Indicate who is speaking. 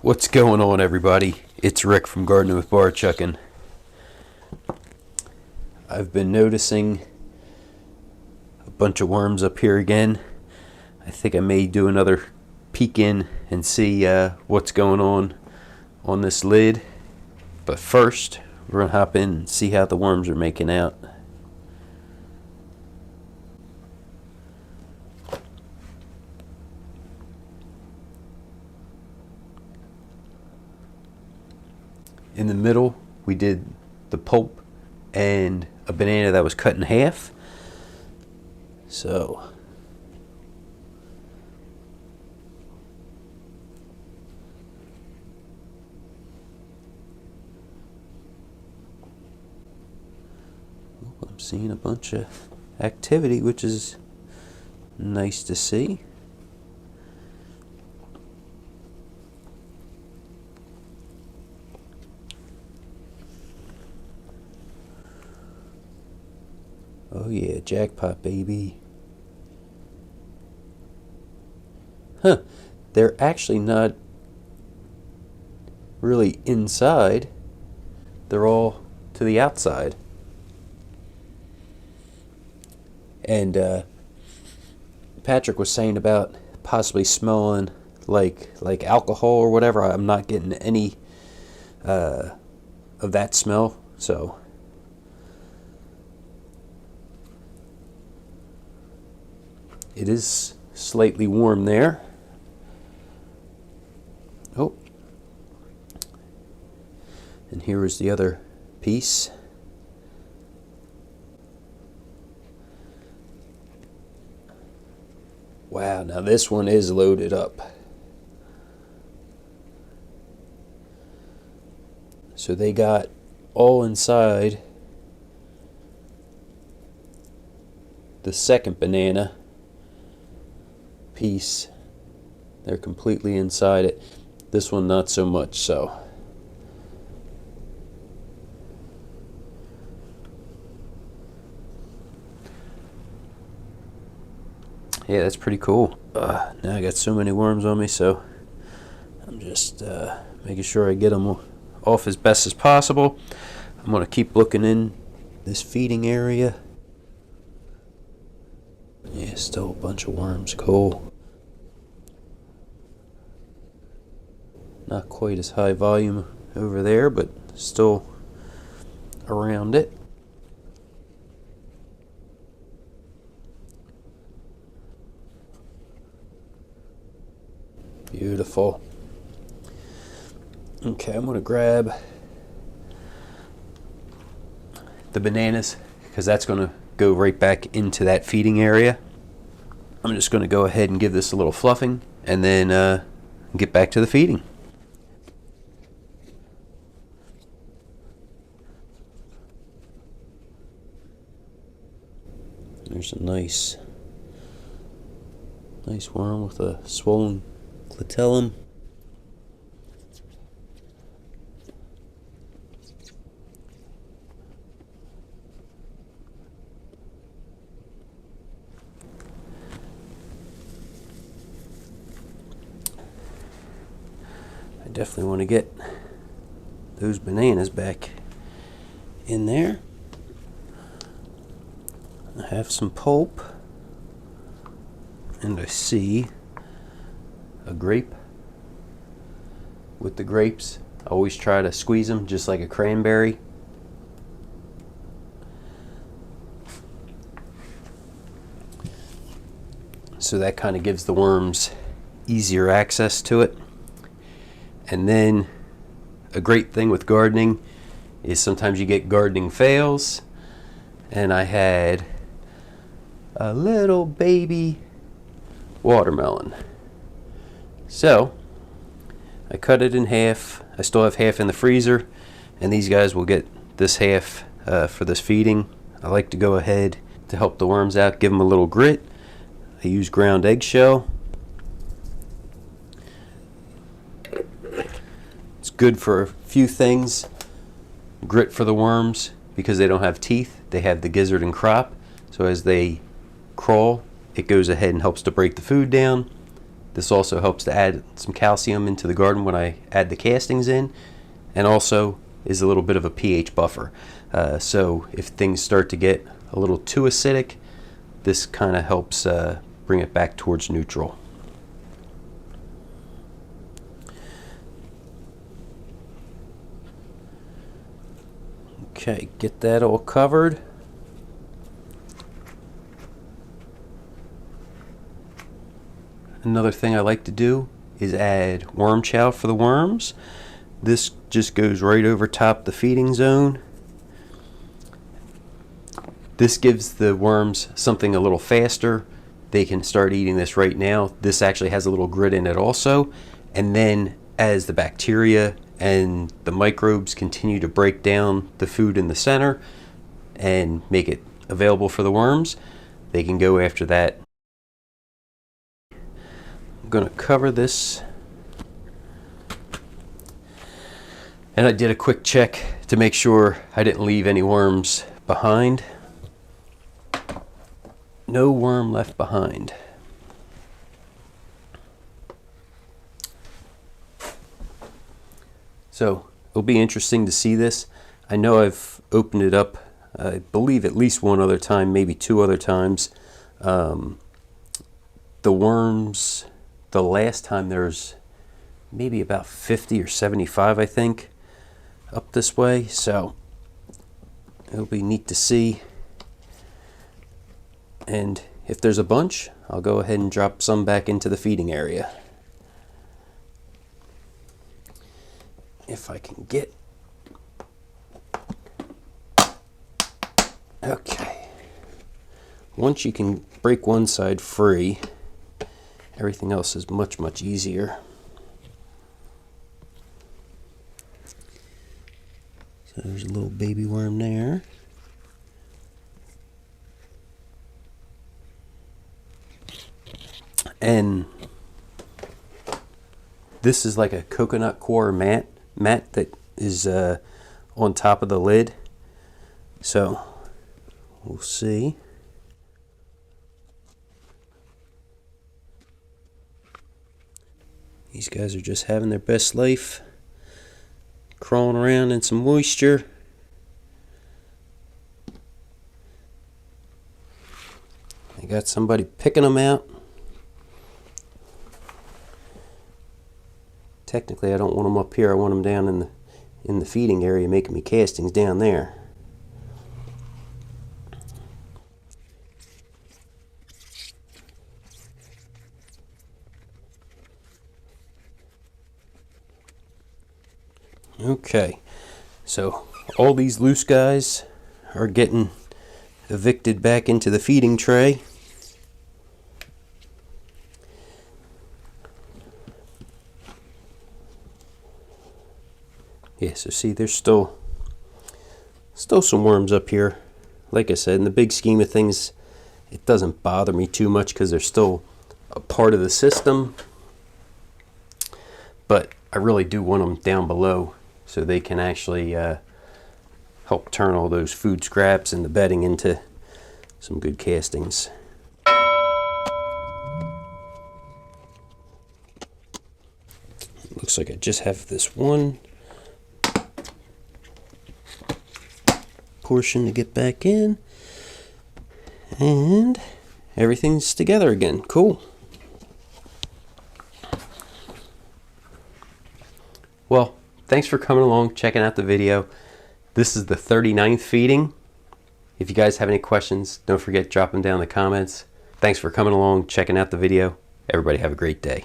Speaker 1: What's going on, everybody? It's Rick from Gardening with Barchuckin. I've been noticing a bunch of worms up here again. I think I may do another peek in and see what's going on this lid. But first, we're going to hop in and see how the worms are making out. In the middle, we did the pulp and a banana that was cut in half. So, I'm seeing a bunch of activity, which is nice to see. Oh yeah, jackpot, baby. Huh, they're actually not really inside. They're all to the outside. And Patrick was saying about possibly smelling like alcohol or whatever. I'm not getting any of that smell, so it is slightly warm there. Oh, and here is the other piece. Wow, now this one is loaded up. So they got all inside the second banana piece. They're completely inside it. This one not so much so. Yeah, that's pretty cool. Now I got so many worms on me, so I'm just making sure I get them off as best as possible. I'm going to keep looking in this feeding area. Yeah, still a bunch of worms. Cool. Not quite as high volume over there, but still around it. Beautiful. Okay, I'm going to grab the bananas because that's going to go right back into that feeding area. I'm just going to go ahead and give this a little fluffing and then get back to the feeding. There's a nice worm with a swollen clitellum. I definitely want to get those bananas back in there. I have some pulp, and I see a grape. With the grapes, I always try to squeeze them just like a cranberry. So that kind of gives the worms easier access to it. And then a great thing with gardening is sometimes you get gardening fails, and I had a little baby watermelon. So I cut it in half. I still have half in the freezer, and these guys will get this half for this feeding. I like to go ahead to help the worms out, give them a little grit. I use ground eggshell. It's good for a few things. Grit for the worms because they don't have teeth. They have the gizzard and crop. So as they crawl, it goes ahead and helps to break the food down. This also helps to add some calcium into the garden when I add the castings in, and also is a little bit of a pH buffer. So if things start to get a little too acidic, this kind of helps bring it back towards neutral. Okay, get that all covered. Another thing I like to do is add worm chow for the worms. This just goes right over top the feeding zone. This gives the worms something a little faster. They can start eating this right now. This actually has a little grit in it also. And then as the bacteria and the microbes continue to break down the food in the center and make it available for the worms, they can go after that. I'm going to cover this, and I did a quick check to make sure I didn't leave any worms behind. No worm left behind. So it'll be interesting to see this. I know I've opened it up, I believe at least one other time, maybe two other times. The worms, the last time there's maybe about 50 or 75, I think, up this way. So it'll be neat to see. And if there's a bunch, I'll go ahead and drop some back into the feeding area. If I can get... Okay. Once you can break one side free, everything else is much, much easier. So there's a little baby worm there. And this is like a coconut coir mat that is on top of the lid. So we'll see. These guys are just having their best life, crawling around in some moisture. I got somebody picking them out. Technically, I don't want them up here. I want them down in the feeding area, making me castings down there. Okay, so all these loose guys are getting evicted back into the feeding tray. Yeah, so see, there's still some worms up here. Like I said, in the big scheme of things, it doesn't bother me too much because they're still a part of the system. But I really do want them down below so they can actually help turn all those food scraps and the bedding into some good castings. Looks like I just have this one portion to get back in, and everything's together again. Cool. Well, thanks for coming along, checking out the video. This is the 39th feeding. If you guys have any questions, don't forget to drop them down in the comments. Thanks for coming along, checking out the video. Everybody have a great day.